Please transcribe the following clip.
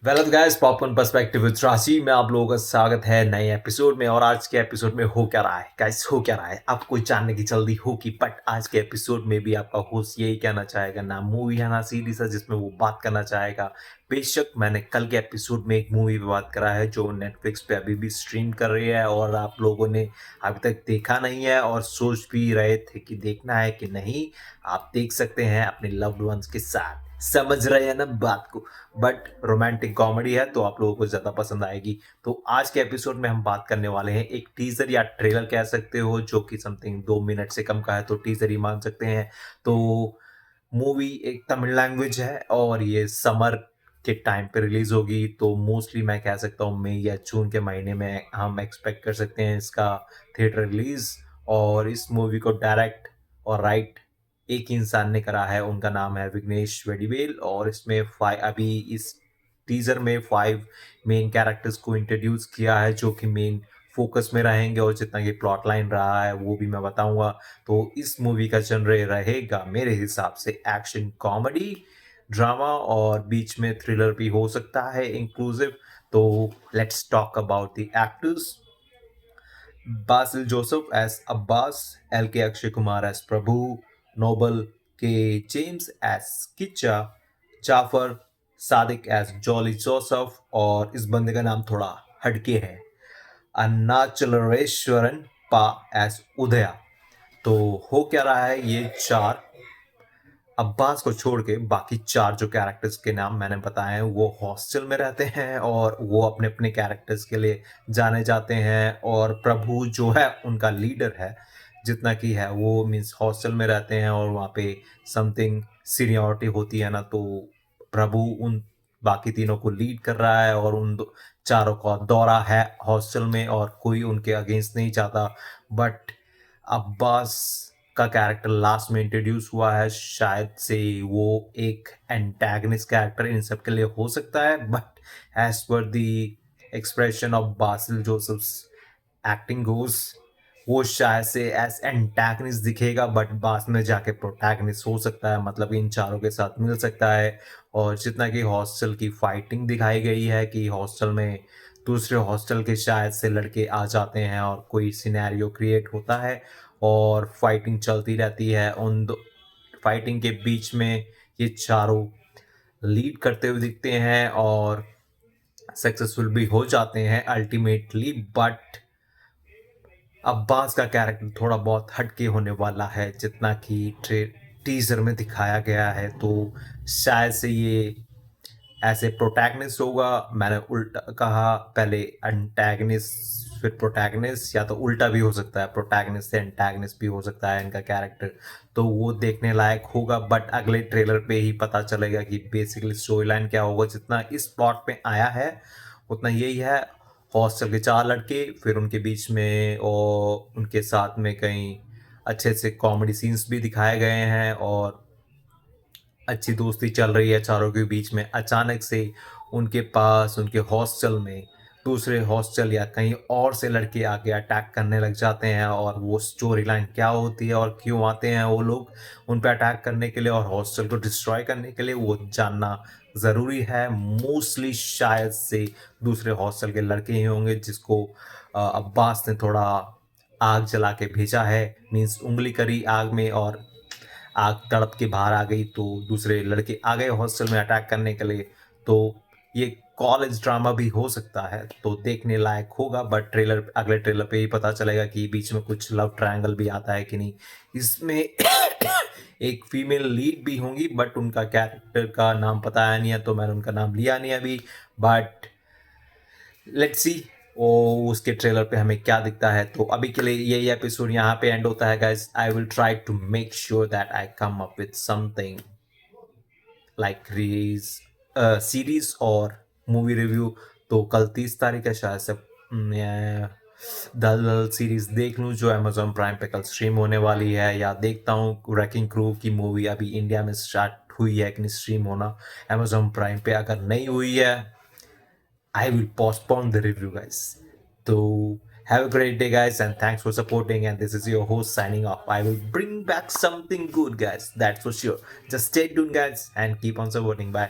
Well guys, popcorn perspective with राशि में आप लोगों का स्वागत है नए एपिसोड में। और आज के एपिसोड में हो क्या रहा है गाइस, हो क्या रहा है आपको जानने की जल्दी होगी। बट आज के एपिसोड में भी आपका होस्ट यही कहना चाहेगा, ना मूवी है ना सीरीज है जिसमें वो बात करना चाहेगा। बेशक मैंने कल के एपिसोड में एक मूवी पे बात करा है जो नेटफ्लिक्स पे अभी भी स्ट्रीम कर रही है और आप लोगों ने अभी तक देखा नहीं है और सोच भी रहे थे कि देखना है कि नहीं। आप देख सकते हैं अपने लव्ड वंस के साथ। समझ रहे हैं ना बात को। बट रोमांटिक कॉमेडी है तो आप लोगों को ज़्यादा पसंद आएगी। तो आज के एपिसोड में हम बात करने वाले हैं एक टीजर या ट्रेलर कह सकते हो, जो कि समथिंग 2 मिनट से कम का है तो टीजर ही मान सकते हैं। तो मूवी एक तमिल लैंग्वेज है और ये समर के टाइम पे रिलीज होगी, तो मोस्टली मैं कह सकता हूँ मई या जून के महीने में हम एक्सपेक्ट कर सकते हैं इसका थिएटर रिलीज। और इस मूवी को डायरेक्ट और राइट एक ही इंसान ने करा है, उनका नाम है विघ्नेश वेडिवेल। और इसमें अभी इस टीजर में 5 मेन कैरेक्टर्स को इंट्रोड्यूस किया है जो कि मेन फोकस में रहेंगे, और जितना कि प्लॉट लाइन रहा है वो भी मैं बताऊंगा। तो इस मूवी का जनरे रहेगा मेरे हिसाब से एक्शन कॉमेडी ड्रामा, और बीच में थ्रिलर भी हो सकता है इंक्लूसिव। तो let's talk about the actors. Basil Joseph as Abbas, L K Akshay Kumar as Prabhu, Nobel K James as Kichcha, Jaffer Sadiq as Jolly Joseph, और इस बंदे का नाम थोड़ा हटके है, अन्नाचलरेश्वरन पा एस उदया। तो हो क्या रहा है, ये चार अब्बास को छोड़ के बाकी चार जो कैरेक्टर्स के नाम मैंने बताए हैं वो हॉस्टल में रहते हैं और वो अपने अपने कैरेक्टर्स के लिए जाने जाते हैं। और प्रभु जो है उनका लीडर है, जितना की है वो मीन्स हॉस्टल में रहते हैं और वहाँ पे समथिंग सीनियरिटी होती है ना, तो प्रभु उन बाकी तीनों को लीड कर रहा है और चारों का दौरा है हॉस्टल में और कोई उनके अगेंस्ट नहीं चाहता। बट अब्बास का कैरेक्टर लास्ट में इंट्रोड्यूस हुआ है, शायद से वो एक एंटैगनिस्ट कैरेक्टर इन सब के लिए हो सकता है। But as per the expression of Basil Joseph's acting goes, वो शायद से एज एंटैगनिस्ट दिखेगा बट बाद में जाके प्रोटैगनिस्ट हो सकता है, मतलब इन चारों के साथ मिल सकता है। और जितना कि हॉस्टल की फाइटिंग दिखाई गई है कि हॉस्टल में दूसरे हॉस्टल के शायद से लड़के आ जाते हैं और कोई सिनेरियो क्रिएट होता है और फाइटिंग चलती रहती है। फाइटिंग के बीच में ये चारों लीड करते हुए दिखते हैं और सक्सेसफुल भी हो जाते हैं अल्टीमेटली। बट अब्बास का कैरेक्टर थोड़ा बहुत हटके होने वाला है, जितना कि टीजर में दिखाया गया है। तो शायद से ये ऐसे प्रोटैगनिस्ट होगा, मैंने उल्टा कहा पहले, एंटैगनिस्ट फिर प्रोटैगनिस्ट, या तो उल्टा भी हो सकता है, प्रोटैगनिस्ट से एंटैगनिस्ट भी हो सकता है इनका कैरेक्टर। तो वो देखने लायक होगा, बट अगले ट्रेलर पे ही पता चलेगा कि बेसिकली स्टोरी लाइन क्या होगा। जितना इस प्लॉट पे आया है उतना यही है, हॉस्टल के चार लड़के, फिर उनके बीच में और उनके साथ में कई अच्छे से कॉमेडी सीन्स भी दिखाए गए हैं और अच्छी दोस्ती चल रही है चारों के बीच में। अचानक से उनके पास उनके हॉस्टल में दूसरे हॉस्टल या कहीं और से लड़के आके अटैक करने लग जाते हैं, और वो स्टोरी लाइन क्या होती है और क्यों आते हैं वो लोग उन पर अटैक करने के लिए और हॉस्टल को डिस्ट्रॉय करने के लिए, वो जानना ज़रूरी है। मोस्टली शायद से दूसरे हॉस्टल के लड़के ही होंगे जिसको अब्बास ने थोड़ा आग जला के भेजा है, मीन्स उंगली करी आग में और आग तड़प के बाहर आ गई, तो दूसरे लड़के आ गए हॉस्टल में अटैक करने के लिए। तो ये कॉलेज ड्रामा भी हो सकता है, तो देखने लायक होगा। बट अगले ट्रेलर पे ही पता चलेगा कि बीच में कुछ लव ट्रायंगल भी आता है कि नहीं। इसमें एक फीमेल लीड भी होंगी, बट उनका कैरेक्टर का नाम पता है नहीं है तो मैंने उनका नाम लिया नहीं अभी। बट लेट्स सी वो उसके ट्रेलर पे हमें क्या दिखता है। तो अभी के लिए यही एपिसोड यहाँ पे एंड होता है guys. I will try to make sure that I come up with something like release series और मूवी रिव्यू। तो कल 30 तारीख है, शायद से मैं दल दल सीरीज देख लूँ जो अमेजोन प्राइम पे कल स्ट्रीम होने वाली है, या देखता हूँ रैकिंग क्रू की मूवी अभी इंडिया में स्टार्ट हुई है कि नहीं स्ट्रीम होना अमेजोन प्राइम पे। अगर नहीं हुई है I will postpone the review, guys. So, have a great day, guys, and thanks for supporting. And this is your host signing off. I will bring back something good, guys. That's for sure. Just stay tuned, guys, and keep on supporting. Bye.